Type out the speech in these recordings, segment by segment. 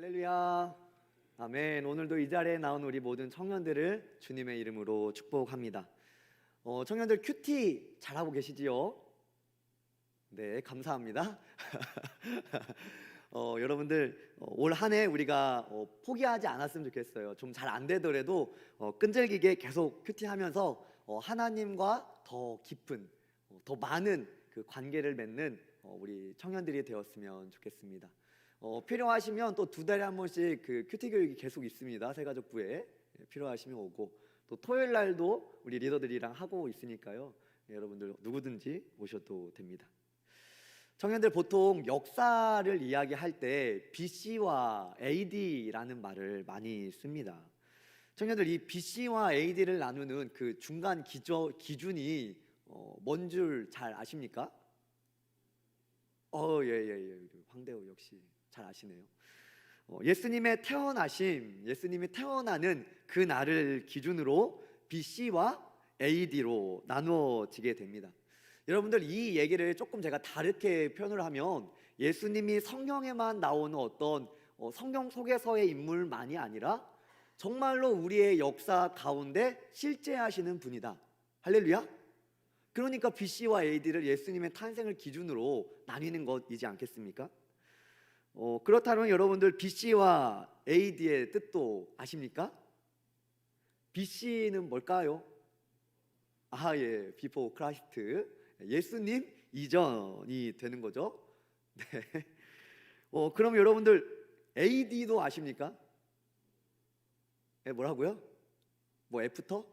할렐루야. 아멘. 오늘도 이 자리에 나온 우리 모든 청년들을 주님의 이름으로 축복합니다. 청년들 큐티 잘하고 계시지요? 네, 감사합니다. 여러분들 올 한 해 우리가 포기하지 않았으면 좋겠어요. 좀 잘 안 되더라도 끈질기게 계속 큐티하면서 하나님과 더 깊은, 더 많은 그 관계를 맺는 우리 청년들이 되었으면 좋겠습니다. 필요하시면 또 두 달에 한 번씩 그 큐티 교육이 계속 있습니다. 새가족부에 필요하시면 오고, 또 토요일 날도 우리 리더들이랑 하고 있으니까요. 여러분들 누구든지 오셔도 됩니다. 청년들 보통 역사를 이야기할 때 BC와 AD라는 말을 많이 씁니다. 청년들 이 BC와 AD를 나누는 그 중간 기준이 뭔 줄 잘 아십니까? 예. 황대호 역시 잘 아시네요. 예수님이 태어나는 그 날을 기준으로 BC와 AD로 나누어지게 됩니다. 여러분들 이 얘기를 조금 제가 다르게 표현을 하면 예수님이 성경에만 나오는 어떤 성경 속에서의 인물만이 아니라 정말로 우리의 역사 가운데 실제하시는 분이다. 할렐루야. 그러니까 BC와 AD를 예수님의 탄생을 기준으로 나뉘는 것이지 않겠습니까? 그렇다면 여러분들 BC와 AD의 뜻도 아십니까? BC는 뭘까요? 예, Before Christ, 예수님 이전이 되는 거죠. 네. 그럼 여러분들 AD도 아십니까? 뭐라고요? 뭐 애프터?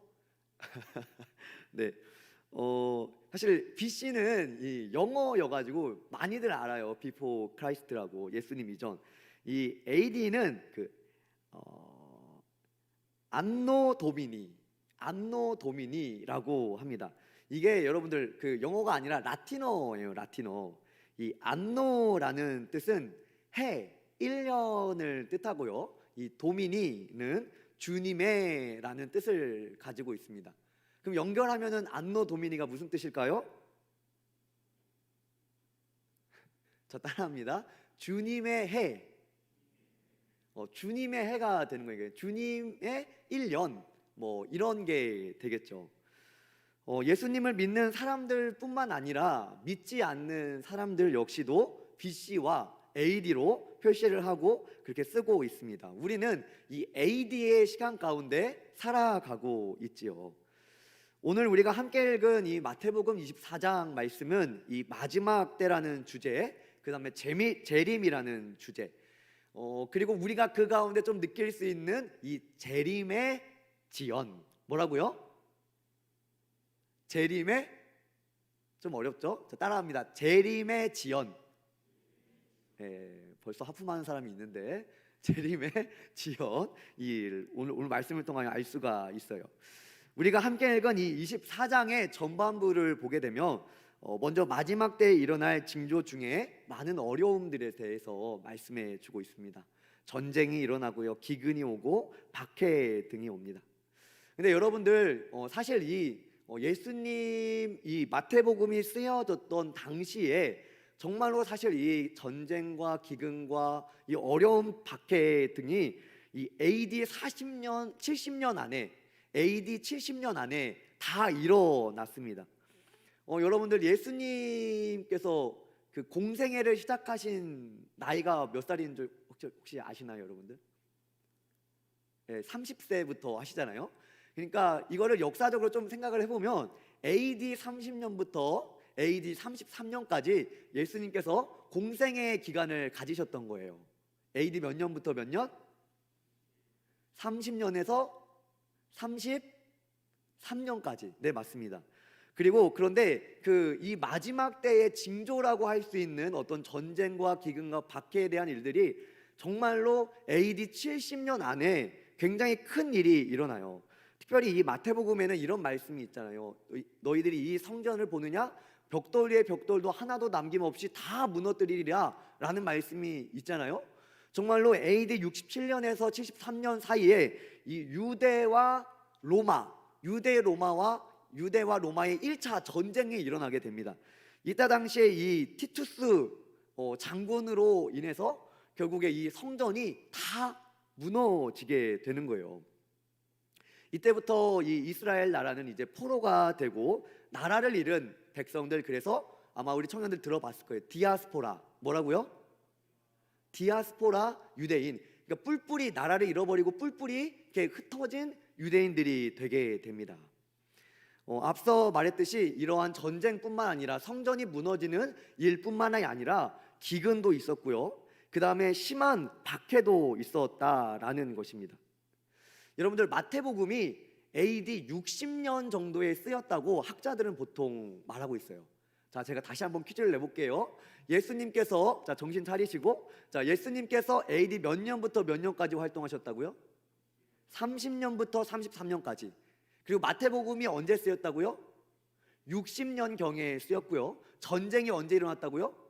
네. 사실 BC는 이 영어여가지고 많이들 알아요. Before Christ라고, 예수님 이전. 이 AD는 그 안노 도미니라고 합니다. 이게 여러분들 그 영어가 아니라 라틴어예요. 라틴어. 이 안노라는 뜻은 해, 1년을 뜻하고요. 이 도미니는 주님의라는 뜻을 가지고 있습니다. 그럼 연결하면은 안노 도미니가 무슨 뜻일까요? 저 따라합니다. 주님의 해. 주님의 해가 되는 거예요. 주님의 1년 뭐 이런 게 되겠죠. 예수님을 믿는 사람들뿐만 아니라 믿지 않는 사람들 역시도 BC와 AD로 표시를 하고 그렇게 쓰고 있습니다. 우리는 이 AD의 시간 가운데 살아가고 있지요. 오늘 우리가 함께 읽은 이 마태복음 24장 말씀은 이 마지막 때라는 주제, 그 다음에 재림이라는 주제, 그리고 우리가 그 가운데 좀 느낄 수 있는 이 재림의 지연. 뭐라고요? 재림의, 좀 어렵죠? 저 따라합니다. 재림의 지연. 벌써 하품하는 사람이 있는데 재림의 지연, 오늘 말씀을 통하여 알 수가 있어요. 우리가 함께 읽은 이 24장의 전반부를 보게 되면 먼저 마지막 때에 일어날 징조 중에 많은 어려움들에 대해서 말씀해 주고 있습니다. 전쟁이 일어나고요, 기근이 오고 박해 등이 옵니다. 근데 여러분들 사실 예수님 이 마태복음이 쓰여졌던 당시에 정말로 사실 이 전쟁과 기근과 이 어려움 박해 등이 이 AD 70년 안에 다 일어났습니다. 여러분들 예수님께서 그 공생애를 시작하신 나이가 몇 살인 줄 혹시 아시나요, 여러분들? 30세부터 하시잖아요. 그러니까 이거를 역사적으로 좀 생각을 해보면 AD 30년부터 AD 33년까지 예수님께서 공생애 기간을 가지셨던 거예요. AD 몇 년부터 몇 년? 30년에서 33년까지. 네, 맞습니다. 그런데 이 마지막 때의 징조라고 할 수 있는 어떤 전쟁과 기근과 박해에 대한 일들이 정말로 AD 70년 안에 굉장히 큰 일이 일어나요. 특별히 이 마태복음에는 이런 말씀이 있잖아요. 너희들이 이 성전을 보느냐? 벽돌 위에 벽돌도 하나도 남김없이 다 무너뜨리리라 라는 말씀이 있잖아요. 정말로 AD 67년에서 73년 사이에 이 유대와 로마의 1차 전쟁이 일어나게 됩니다. 이때 당시에 이 티투스 장군으로 인해서 결국에 이 성전이 다 무너지게 되는 거예요. 이때부터 이 이스라엘 나라는 이제 포로가 되고 나라를 잃은 백성들, 그래서 아마 우리 청년들 들어봤을 거예요. 디아스포라. 뭐라고요? 디아스포라 유대인. 그러니까 뿔뿔이 나라를 잃어버리고 뿔뿔이 이렇게 흩어진 유대인들이 되게 됩니다. 앞서 말했듯이 이러한 전쟁뿐만 아니라 성전이 무너지는 일뿐만이 아니라 기근도 있었고요. 그 다음에 심한 박해도 있었다라는 것입니다. 여러분들, 마태복음이 AD 60년 정도에 쓰였다고 학자들은 보통 말하고 있어요. 자, 제가 다시 한번 퀴즈를 내볼게요. 예수님께서, 자, 정신 차리시고, 자, 예수님께서 AD 몇 년부터 몇 년까지 활동하셨다고요? 30년부터 33년까지. 그리고 마태복음이 언제 쓰였다고요? 60년경에 쓰였고요. 전쟁이 언제 일어났다고요?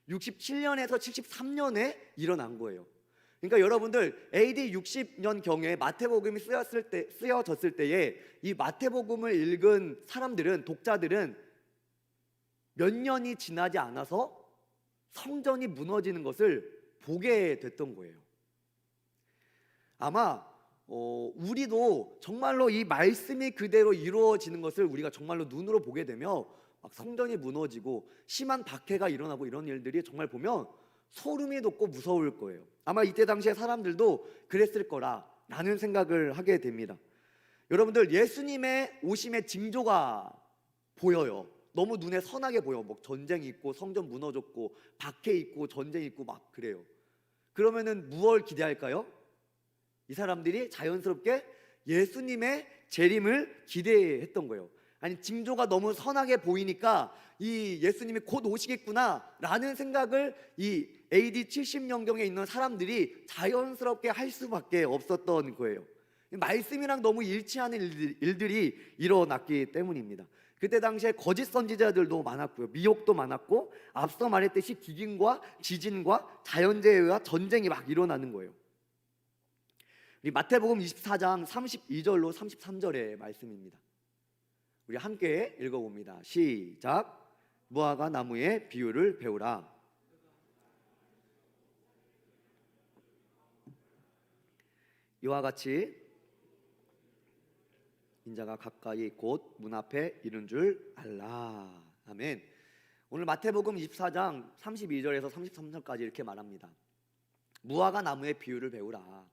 67년에서 73년에 일어난 거예요. 그러니까 여러분들, AD 60년경에 마태복음이 쓰여졌을 때에 이 마태복음을 읽은 사람들은, 독자들은 몇 년이 지나지 않아서 성전이 무너지는 것을 보게 됐던 거예요. 아마 우리도 정말로 이 말씀이 그대로 이루어지는 것을 우리가 정말로 눈으로 보게 되면 막 성전이 무너지고 심한 박해가 일어나고 이런 일들이 정말 보면 소름이 돋고 무서울 거예요. 아마 이때 당시에 사람들도 그랬을 거라는 생각을 하게 됩니다. 여러분들, 예수님의 오심의 징조가 보여요. 너무 눈에 선하게 보여. 뭐 전쟁이 있고 성전 무너졌고 박해 있고 전쟁이 있고 막 그래요. 그러면은 무엇을 기대할까요? 이 사람들이 자연스럽게 예수님의 재림을 기대했던 거예요. 아니, 징조가 너무 선하게 보이니까 이 예수님이 곧 오시겠구나 라는 생각을 이 AD 70년경에 있는 사람들이 자연스럽게 할 수밖에 없었던 거예요. 말씀이랑 너무 일치하는 일들이 일어났기 때문입니다. 그때 당시에 거짓 선지자들도 많았고요, 미혹도 많았고, 앞서 말했듯이 기근과 지진과 자연재해와 전쟁이 막 일어나는 거예요. 우리 마태복음 24장 32절로 33절의 말씀입니다. 우리 함께 읽어봅니다. 시작. 무화과 나무의 비유를 배우라. 이와 같이 인자가 가까이 곧 문 앞에 이른 줄 알라. 아멘. 오늘 마태복음 24장 32절에서 33절까지 이렇게 말합니다. 무화과 나무의 비유를 배우라.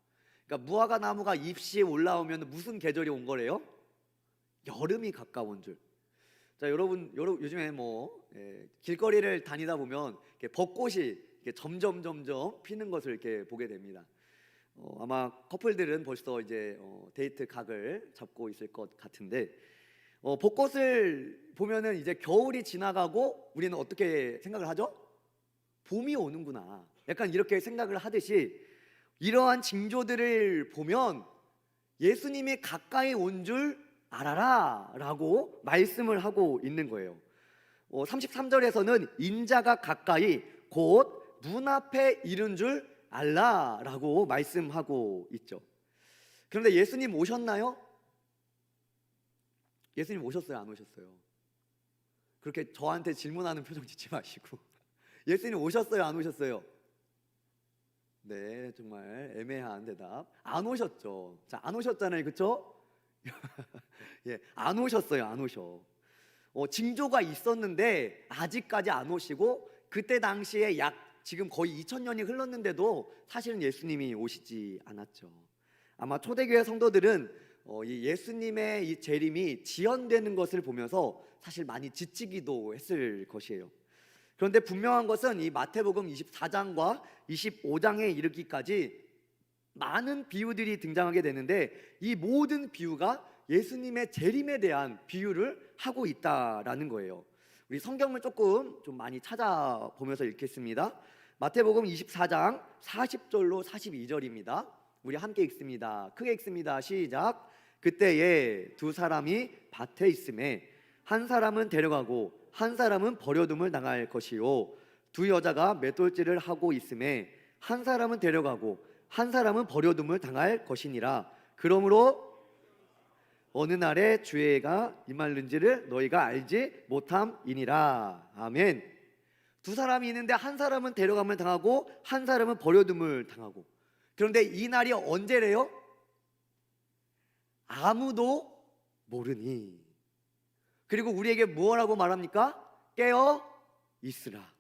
그러니까 무화과 나무가 잎이 올라오면 무슨 계절이 온 거래요? 여름이 가까운 줄. 자, 여러분 요즘에 길거리를 다니다 보면 이렇게 벚꽃이 이렇게 점점 피는 것을 이렇게 보게 됩니다. 아마 커플들은 벌써 이제 데이트 각을 잡고 있을 것 같은데, 벚꽃을 보면은 이제 겨울이 지나가고 우리는 어떻게 생각을 하죠? 봄이 오는구나. 약간 이렇게 생각을 하듯이 이러한 징조들을 보면 예수님이 가까이 온 줄 알아라 라고 말씀을 하고 있는 거예요. 33절에서는 인자가 가까이 곧 문 앞에 이른 줄 알라 라고 말씀하고 있죠. 그런데 예수님 오셨나요? 예수님 오셨어요, 안 오셨어요? 그렇게 저한테 질문하는 표정 짓지 마시고 예수님 오셨어요, 안 오셨어요? 네, 정말 애매한 대답. 안 오셨죠. 자, 안 오셨잖아요, 그렇죠? 예, 안 오셨어요, 안 오셔. 징조가 있었는데 아직까지 안 오시고, 그때 당시에 지금 거의 2000년이 흘렀는데도 사실은 예수님이 오시지 않았죠. 아마 초대교회 성도들은 이 예수님의 이 재림이 지연되는 것을 보면서 사실 많이 지치기도 했을 것이에요. 그런데 분명한 것은 이 마태복음 24장과 25장에 이르기까지 많은 비유들이 등장하게 되는데, 이 모든 비유가 예수님의 재림에 대한 비유를 하고 있다라는 거예요. 우리 성경을 조금 좀 많이 찾아보면서 읽겠습니다. 마태복음 24장 40절로 42절입니다. 우리 함께 읽습니다. 크게 읽습니다. 시작. 그때에 두 사람이 밭에 있음에 한 사람은 데려가고 한 사람은 버려둠을 당할 것이요, 두 여자가 맷돌질을 하고 있음에 한 사람은 데려가고 한 사람은 버려둠을 당할 것이니라. 그러므로 어느 날에 주의 해가 임하는지를 너희가 알지 못함이니라. 아멘. 두 사람이 있는데 한 사람은 데려감을 당하고 한 사람은 버려둠을 당하고. 그런데 이 날이 언제래요? 아무도 모르니. 그리고 우리에게 무엇라고 말합니까? 깨어 있으라.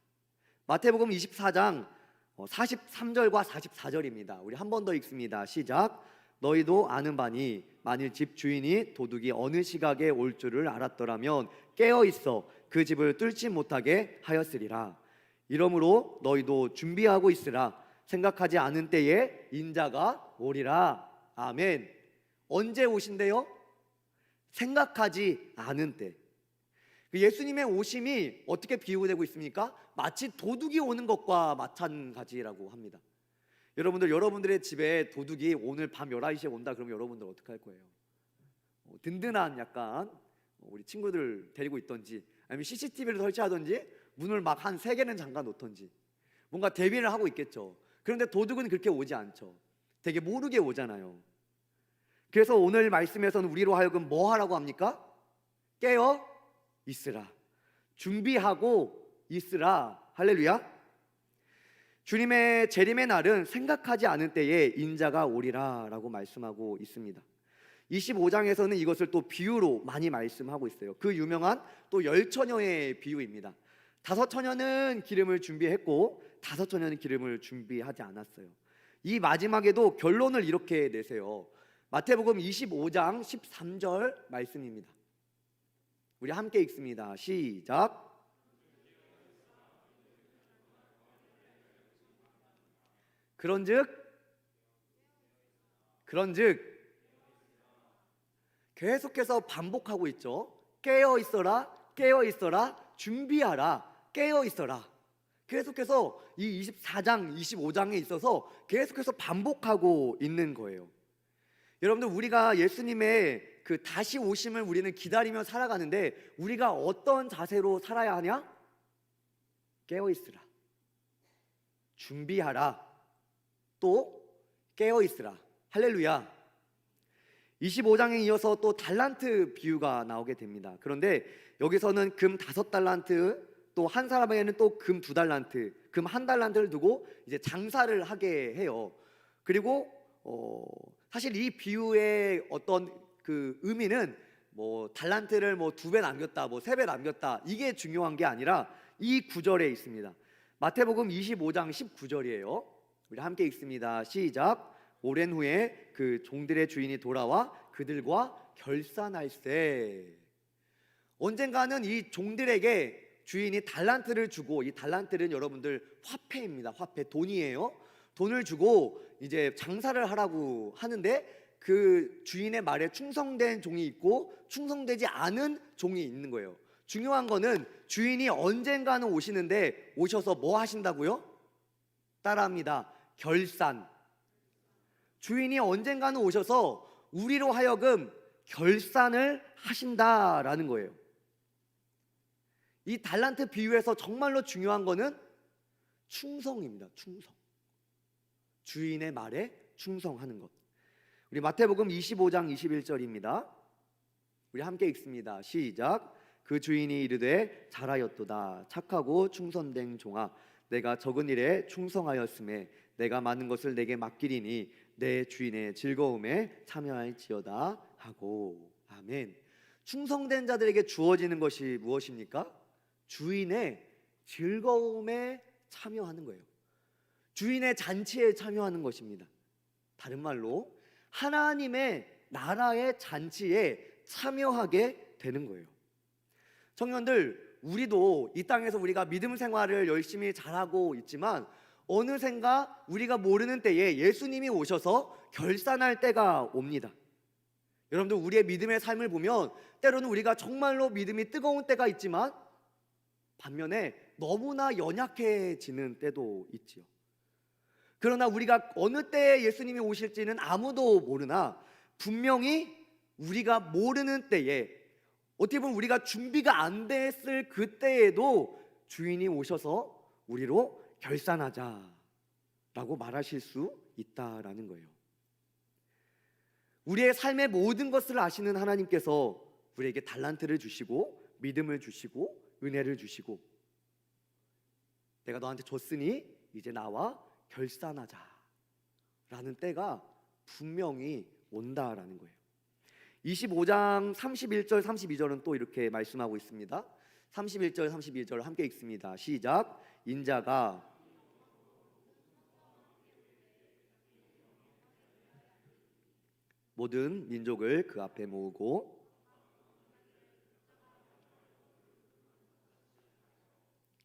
마태복음 24장 43절과 44절입니다. 우리 한 번 더 읽습니다. 시작. 너희도 아는 바니 만일 집 주인이 도둑이 어느 시각에 올 줄을 알았더라면 깨어 있어 그 집을 뚫지 못하게 하였으리라. 이러므로 너희도 준비하고 있으라. 생각하지 않은 때에 인자가 오리라. 아멘. 언제 오신대요? 생각하지 않은 때. 예수님의 오심이 어떻게 비유되고 있습니까? 마치 도둑이 오는 것과 마찬가지라고 합니다. 여러분들의 집에 도둑이 오늘 밤 11시에 온다 그러면 여러분들 어떻게 할 거예요? 든든한 약간 우리 친구들 데리고 있던지, 아니면 CCTV를 설치하던지, 문을 막 한 3개는 잠가 놓던지 뭔가 대비를 하고 있겠죠. 그런데 도둑은 그렇게 오지 않죠. 되게 모르게 오잖아요. 그래서 오늘 말씀에서는 우리로 하여금 뭐 하라고 합니까? 깨어 있으라. 준비하고 있으라. 할렐루야. 주님의 재림의 날은 생각하지 않은 때에 인자가 오리라 라고 말씀하고 있습니다. 25장에서는 이것을 또 비유로 많이 말씀하고 있어요. 그 유명한 또 10처녀의 비유입니다. 5처녀는 기름을 준비했고 5처녀는 기름을 준비하지 않았어요. 이 마지막에도 결론을 이렇게 내세요. 마태복음 25장 13절 말씀입니다. 우리 함께 읽습니다. 시작. 그런즉 계속해서 반복하고 있죠. 깨어 있어라, 깨어 있어라, 준비하라, 깨어 있어라. 계속해서 이 24장, 25장에 있어서 계속해서 반복하고 있는 거예요. 여러분들, 우리가 예수님의 그 다시 오심을 우리는 기다리며 살아가는데 우리가 어떤 자세로 살아야 하냐? 깨어 있으라, 준비하라, 또 깨어 있으라. 할렐루야. 25장에 이어서 또 달란트 비유가 나오게 됩니다. 그런데 여기서는 금 5달란트, 또 한 사람에게는 또 금 2달란트, 금 1달란트를 두고 이제 장사를 하게 해요. 그리고 사실 이 비유의 어떤 그 의미는 뭐 달란트를 뭐 2배 남겼다, 뭐 3배 남겼다, 이게 중요한 게 아니라 이 구절에 있습니다. 마태복음 25장 19절이에요. 우리 함께 읽습니다. 시작. 오랜 후에 그 종들의 주인이 돌아와 그들과 결산할세. 언젠가는 이 종들에게 주인이 달란트를 주고, 이 달란트는 여러분들 화폐입니다. 화폐, 돈이에요. 돈을 주고 이제 장사를 하라고 하는데 그 주인의 말에 충성된 종이 있고 충성되지 않은 종이 있는 거예요. 중요한 거는 주인이 언젠가는 오시는데 오셔서 뭐 하신다고요? 따라합니다. 결산. 주인이 언젠가는 오셔서 우리로 하여금 결산을 하신다라는 거예요. 이 달란트 비유에서 정말로 중요한 거는 충성입니다. 충성. 주인의 말에 충성하는 것. 우리 마태복음 25장 21절입니다. 우리 함께 읽습니다. 시작. 그 주인이 이르되 잘하였도다 착하고 충성된 종아, 내가 적은 일에 충성하였음에 내가 많은 것을 내게 맡기리니 내 주인의 즐거움에 참여할지어다 하고. 아멘. 충성된 자들에게 주어지는 것이 무엇입니까? 주인의 즐거움에 참여하는 거예요. 주인의 잔치에 참여하는 것입니다. 다른 말로 하나님의 나라의 잔치에 참여하게 되는 거예요. 청년들, 우리도 이 땅에서 우리가 믿음 생활을 열심히 잘하고 있지만 어느샌가 우리가 모르는 때에 예수님이 오셔서 결산할 때가 옵니다. 여러분들, 우리의 믿음의 삶을 보면 때로는 우리가 정말로 믿음이 뜨거운 때가 있지만 반면에 너무나 연약해지는 때도 있지요. 그러나 우리가 어느 때에 예수님이 오실지는 아무도 모르나 분명히 우리가 모르는 때에, 어떻게 보면 우리가 준비가 안 됐을 그때에도 주인이 오셔서 우리로 결산하자라고 말하실 수 있다라는 거예요. 우리의 삶의 모든 것을 아시는 하나님께서 우리에게 달란트를 주시고 믿음을 주시고 은혜를 주시고 내가 너한테 줬으니 이제 나와 결산하자 라는 때가 분명히 온다라는 거예요. 25장 31절 32절은 또 이렇게 말씀하고 있습니다. 31절 32절 함께 읽습니다. 시작. 인자가 모든 민족을 그 앞에 모으고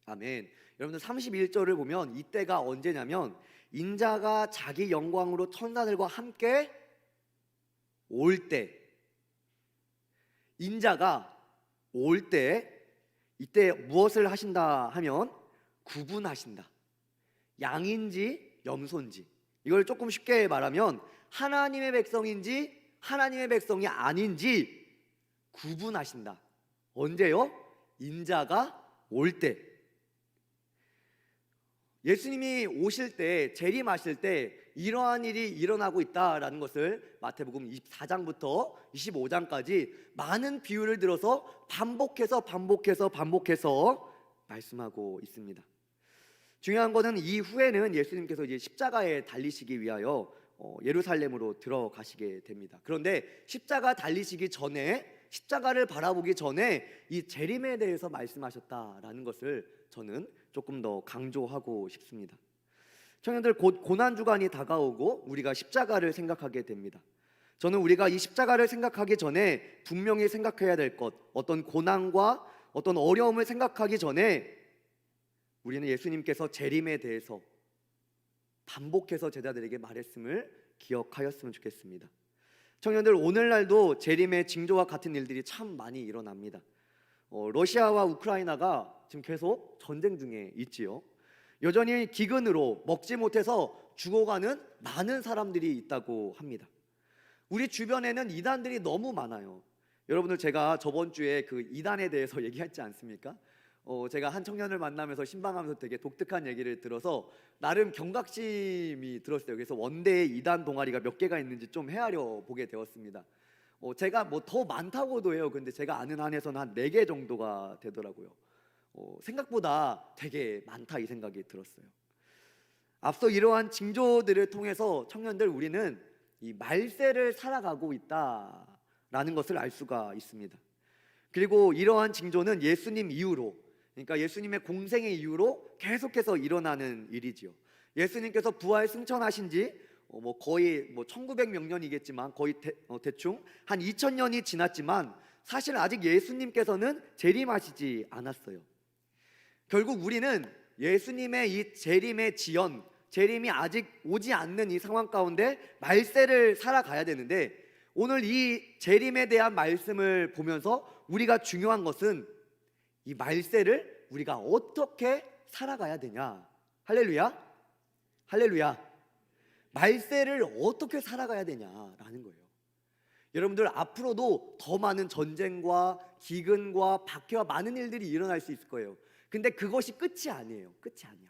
아멘. 여러분들 31절을 보면 이때가 언제냐면 인자가 자기 영광으로 천사들과 함께 올 때, 인자가 올 때 이때 무엇을 하신다 하면 구분하신다. 양인지 염소인지, 이걸 조금 쉽게 말하면 하나님의 백성인지 하나님의 백성이 아닌지 구분하신다. 언제요? 인자가 올 때. 예수님이 오실 때, 재림하실 때 이러한 일이 일어나고 있다라는 것을 마태복음 24장부터 25장까지 많은 비유를 들어서 반복해서 말씀하고 있습니다. 중요한 것은 이후에는 예수님께서 이제 십자가에 달리시기 위하여 예루살렘으로 들어가시게 됩니다. 그런데 십자가 달리시기 전에, 십자가를 바라보기 전에 이 재림에 대해서 말씀하셨다라는 것을 저는 조금 더 강조하고 싶습니다. 청년들, 곧 고난주간이 다가오고 우리가 십자가를 생각하게 됩니다. 저는 우리가 이 십자가를 생각하기 전에 분명히 생각해야 될 것, 어떤 고난과 어떤 어려움을 생각하기 전에 우리는 예수님께서 재림에 대해서 반복해서 제자들에게 말했음을 기억하였으면 좋겠습니다. 청년들, 오늘날도 재림의 징조와 같은 일들이 참 많이 일어납니다. 러시아와 우크라이나가 지금 계속 전쟁 중에 있지요. 여전히 기근으로 먹지 못해서 죽어가는 많은 사람들이 있다고 합니다. 우리 주변에는 이단들이 너무 많아요. 여러분들, 제가 저번 주에 그 이단에 대해서 얘기했지 않습니까? 제가 한 청년을 만나면서 신방하면서 되게 독특한 얘기를 들어서 나름 경각심이 들었어요. 그래서 원대의 이단 동아리가 몇 개가 있는지 좀 헤아려 보게 되었습니다. 제가 뭐 더 많다고도 해요. 근데 제가 아는 한에서는 한 4개 정도가 되더라고요. 생각보다 되게 많다 이 생각이 들었어요. 앞서 이러한 징조들을 통해서 청년들, 우리는 이 말세를 살아가고 있다라는 것을 알 수가 있습니다. 그리고 이러한 징조는 예수님 이후로, 그러니까 예수님의 공생의 이후로 계속해서 일어나는 일이지요. 예수님께서 부활 승천하신 지 거의 1900몇 년이겠지만 거의 대충 한 2000년이 지났지만 사실 아직 예수님께서는 재림하시지 않았어요. 결국 우리는 예수님의 이 재림의 지연, 재림이 아직 오지 않는 이 상황 가운데 말세를 살아가야 되는데, 오늘 이 재림에 대한 말씀을 보면서 우리가 중요한 것은 이 말세를 우리가 어떻게 살아가야 되냐. 할렐루야, 할렐루야. 말세를 어떻게 살아가야 되냐라는 거예요. 여러분들, 앞으로도 더 많은 전쟁과 기근과 박해와 많은 일들이 일어날 수 있을 거예요. 근데 그것이 끝이 아니에요. 끝이 아니야.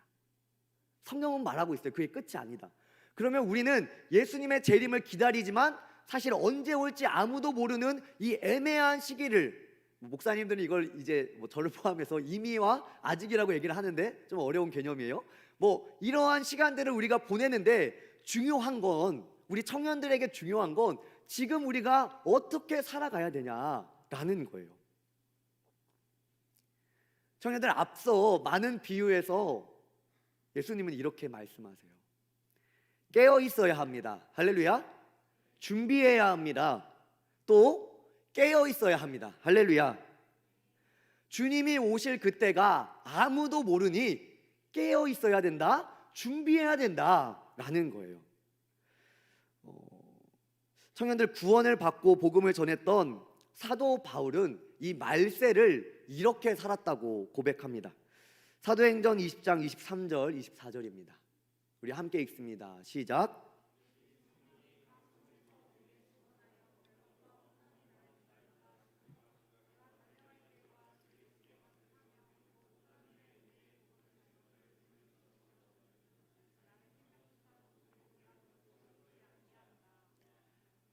성경은 말하고 있어요. 그게 끝이 아니다. 그러면 우리는 예수님의 재림을 기다리지만 사실 언제 올지 아무도 모르는 이 애매한 시기를, 목사님들은 이걸 이제 저를 포함해서 이미와 아직이라고 얘기를 하는데 좀 어려운 개념이에요. 이러한 시간들을 우리가 보내는데, 중요한 건, 우리 청년들에게 중요한 건 지금 우리가 어떻게 살아가야 되냐라는 거예요. 청년들, 앞서 많은 비유에서 예수님은 이렇게 말씀하세요. 깨어 있어야 합니다. 할렐루야. 준비해야 합니다. 또 깨어 있어야 합니다. 할렐루야. 주님이 오실 그때가 아무도 모르니 깨어 있어야 된다, 준비해야 된다라는 거예요. 청년들, 구원을 받고 복음을 전했던 사도 바울은 이 말세를 이렇게 살았다고 고백합니다. 사도행전 20장 23절 24절입니다. 우리 함께 읽습니다. 시작.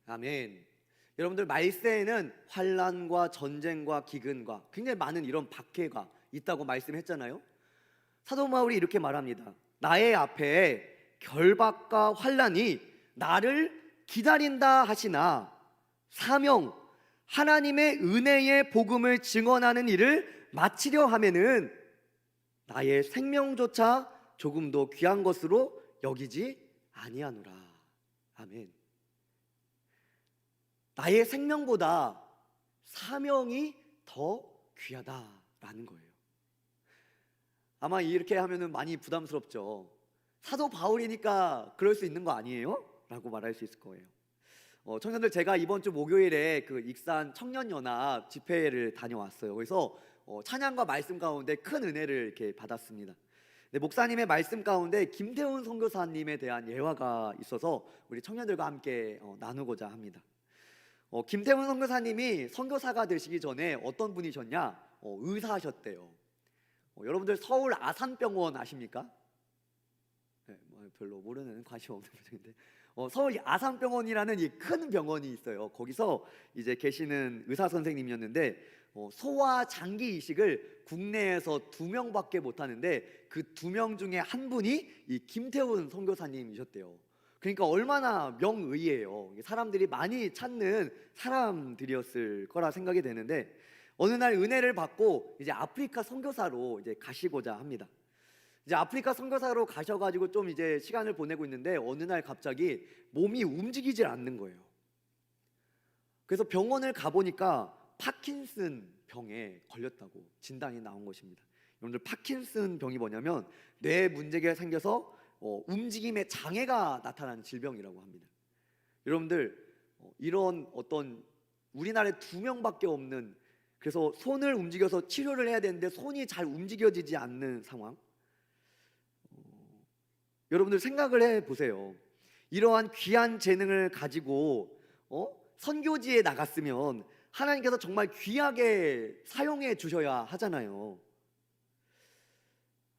아멘. 여러분들, 말세에는 환난과 전쟁과 기근과 굉장히 많은 이런 박해가 있다고 말씀했잖아요. 사도 바울이 이렇게 말합니다. 나의 앞에 결박과 환난이 나를 기다린다 하시나 사명, 하나님의 은혜의 복음을 증언하는 일을 마치려 하면은 나의 생명조차 조금도 귀한 것으로 여기지 아니하노라. 아멘. 나의 생명보다 사명이 더 귀하다라는 거예요. 아마 이렇게 하면은 많이 부담스럽죠. 사도 바울이니까 그럴 수 있는 거 아니에요? 라고 말할 수 있을 거예요. 청년들, 제가 이번 주 목요일에 그 익산 청년연합 집회를 다녀왔어요. 그래서 찬양과 말씀 가운데 큰 은혜를 이렇게 받았습니다. 네, 목사님의 말씀 가운데 김태훈 선교사님에 대한 예화가 있어서 우리 청년들과 함께 나누고자 합니다. 김태훈 선교사님이 선교사가 되시기 전에 어떤 분이셨냐? 의사하셨대요. 여러분들 서울 아산병원 아십니까? 네, 별로 모르는, 관심 없는 분인데 서울 아산병원이라는 이 큰 병원이 있어요. 거기서 이제 계시는 의사 선생님이었는데 소아 장기 이식을 국내에서 2명밖에 못하는데 그 2명 중에 한 분이 이 김태훈 선교사님이셨대요. 그러니까 얼마나 명의예요. 사람들이 많이 찾는 사람들이었을 거라 생각이 되는데 어느 날 은혜를 받고 이제 아프리카 선교사로 이제 가시고자 합니다. 이제 아프리카 선교사로 가셔가지고 좀 이제 시간을 보내고 있는데 어느 날 갑자기 몸이 움직이질 않는 거예요. 그래서 병원을 가보니까 파킨슨 병에 걸렸다고 진단이 나온 것입니다. 여러분들, 파킨슨 병이 뭐냐면 뇌에 문제가 생겨서 움직임에 장애가 나타나는 질병이라고 합니다. 여러분들, 이런 어떤 우리나라에 2명밖에 없는, 그래서 손을 움직여서 치료를 해야 되는데 손이 잘 움직여지지 않는 상황. 여러분들 생각을 해보세요. 이러한 귀한 재능을 가지고 선교지에 나갔으면 하나님께서 정말 귀하게 사용해 주셔야 하잖아요.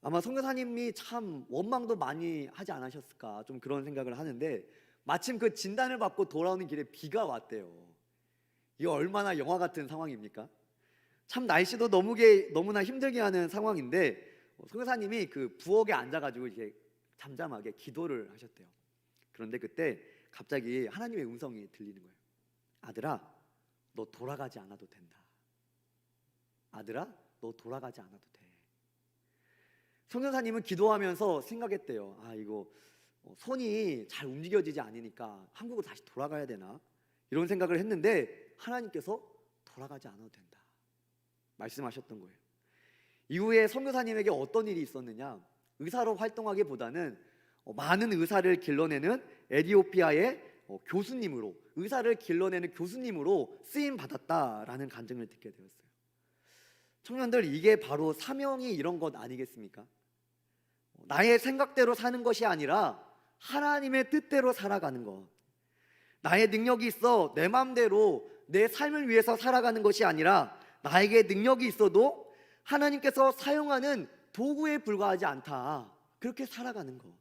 아마 선교사님이 참 원망도 많이 하지 않으셨을까, 좀 그런 생각을 하는데 마침 그 진단을 받고 돌아오는 길에 비가 왔대요. 이거 얼마나 영화 같은 상황입니까? 참 날씨도 너무나 힘들게 하는 상황인데 선교사님이 그 부엌에 앉아가지고 이제 잠잠하게 기도를 하셨대요. 그런데 그때 갑자기 하나님의 음성이 들리는 거예요. 아들아, 너 돌아가지 않아도 된다. 아들아, 너 돌아가지 않아도 돼. 선교사님은 기도하면서 생각했대요. 이거 손이 잘 움직여지지 않으니까 한국으로 다시 돌아가야 되나, 이런 생각을 했는데 하나님께서 돌아가지 않아도 된다 말씀하셨던 거예요. 이후에 선교사님에게 어떤 일이 있었느냐, 의사로 활동하기보다는 많은 의사를 길러내는 에티오피아의 교수님으로, 의사를 길러내는 교수님으로 쓰임 받았다라는 간증을 듣게 되었어요. 청년들, 이게 바로 사명이 이런 것 아니겠습니까? 나의 생각대로 사는 것이 아니라 하나님의 뜻대로 살아가는 것. 나의 능력이 있어 내 마음대로 내 삶을 위해서 살아가는 것이 아니라 나에게 능력이 있어도 하나님께서 사용하는 도구에 불과하지 않다, 그렇게 살아가는 것.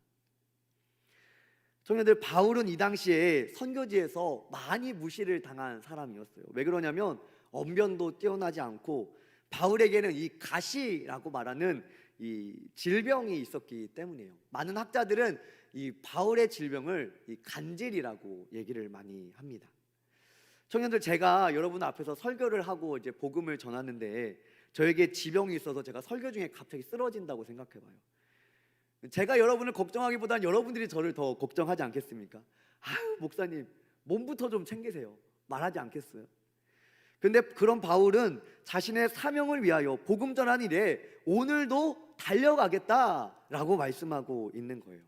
청년들, 바울은 이 당시에 선교지에서 많이 무시를 당한 사람이었어요. 왜 그러냐면 언변도 뛰어나지 않고 바울에게는 이 가시라고 말하는 이 질병이 있었기 때문이에요. 많은 학자들은 이 바울의 질병을 이 간질이라고 얘기를 많이 합니다. 청년들, 제가 여러분 앞에서 설교를 하고 이제 복음을 전하는데 저에게 지병이 있어서 제가 설교 중에 갑자기 쓰러진다고 생각해봐요. 제가 여러분을 걱정하기보단 여러분들이 저를 더 걱정하지 않겠습니까? 목사님, 몸부터 좀 챙기세요. 말하지 않겠어요? 근데 그런 바울은 자신의 사명을 위하여 복음 전하는 일에 오늘도 달려가겠다라고 말씀하고 있는 거예요.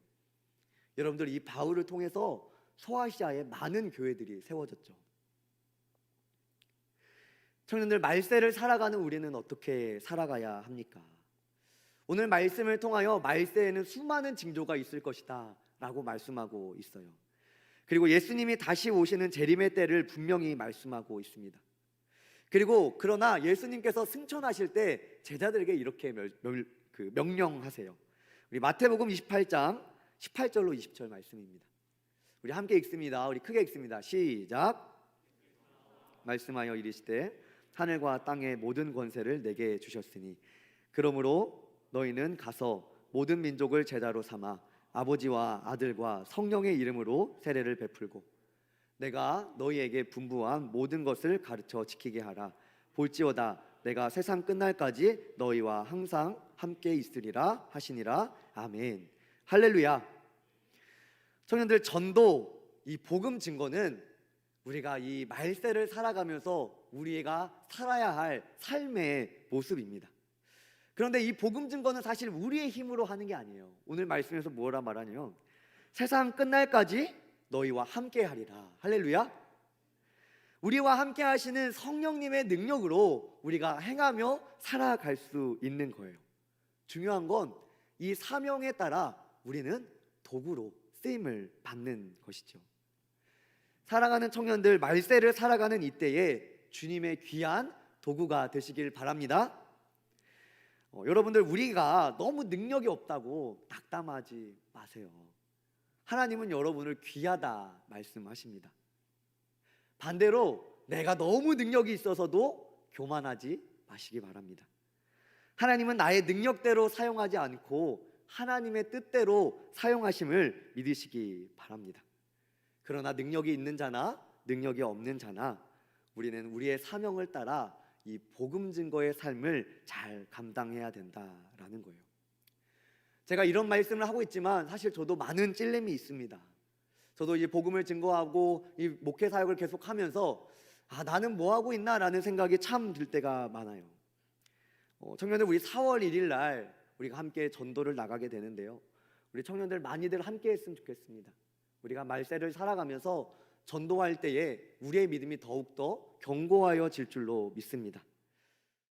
여러분들, 이 바울을 통해서 소아시아에 많은 교회들이 세워졌죠. 청년들, 말세를 살아가는 우리는 어떻게 살아가야 합니까? 오늘 말씀을 통하여 말세에는 수많은 징조가 있을 것이다 라고 말씀하고 있어요. 그리고 예수님이 다시 오시는 재림의 때를 분명히 말씀하고 있습니다. 그리고 그러나 예수님께서 승천하실 때 제자들에게 이렇게 명령하세요. 우리 마태복음 28장 18절로 20절 말씀입니다. 우리 함께 읽습니다. 우리 크게 읽습니다. 시작. 말씀하여 이르시되 하늘과 땅의 모든 권세를 내게 주셨으니 그러므로 너희는 가서 모든 민족을 제자로 삼아 아버지와 아들과 성령의 이름으로 세례를 베풀고 내가 너희에게 분부한 모든 것을 가르쳐 지키게 하라. 볼지어다 내가 세상 끝날까지 너희와 항상 함께 있으리라 하시니라. 아멘. 할렐루야. 청년들, 전도, 이 복음 증거는 우리가 이 말세를 살아가면서 우리가 살아야 할 삶의 모습입니다. 그런데 이 복음 증거는 사실 우리의 힘으로 하는 게 아니에요. 오늘 말씀에서 뭐라 말하냐면 세상 끝날까지 너희와 함께 하리라. 할렐루야. 우리와 함께 하시는 성령님의 능력으로 우리가 행하며 살아갈 수 있는 거예요. 중요한 건 이 사명에 따라 우리는 도구로 쓰임을 받는 것이죠. 살아가는 청년들, 말세를 살아가는 이때에 주님의 귀한 도구가 되시길 바랍니다. 여러분들, 우리가 너무 능력이 없다고 낙담하지 마세요. 하나님은 여러분을 귀하다 말씀하십니다. 반대로 내가 너무 능력이 있어서도 교만하지 마시기 바랍니다. 하나님은 나의 능력대로 사용하지 않고 하나님의 뜻대로 사용하심을 믿으시기 바랍니다. 그러나 능력이 있는 자나 능력이 없는 자나 우리는 우리의 사명을 따라 이 복음 증거의 삶을 잘 감당해야 된다라는 거예요. 제가 이런 말씀을 하고 있지만 사실 저도 많은 찔림이 있습니다. 저도 이 복음을 증거하고 이 목회 사역을 계속하면서 나는 뭐 하고 있나라는 생각이 참 들 때가 많아요. 청년들, 우리 4월 1일 날 우리가 함께 전도를 나가게 되는데요. 우리 청년들 많이들 함께 했으면 좋겠습니다. 우리가 말세를 살아가면서 전도할 때에 우리의 믿음이 더욱더 견고하여질 줄로 믿습니다.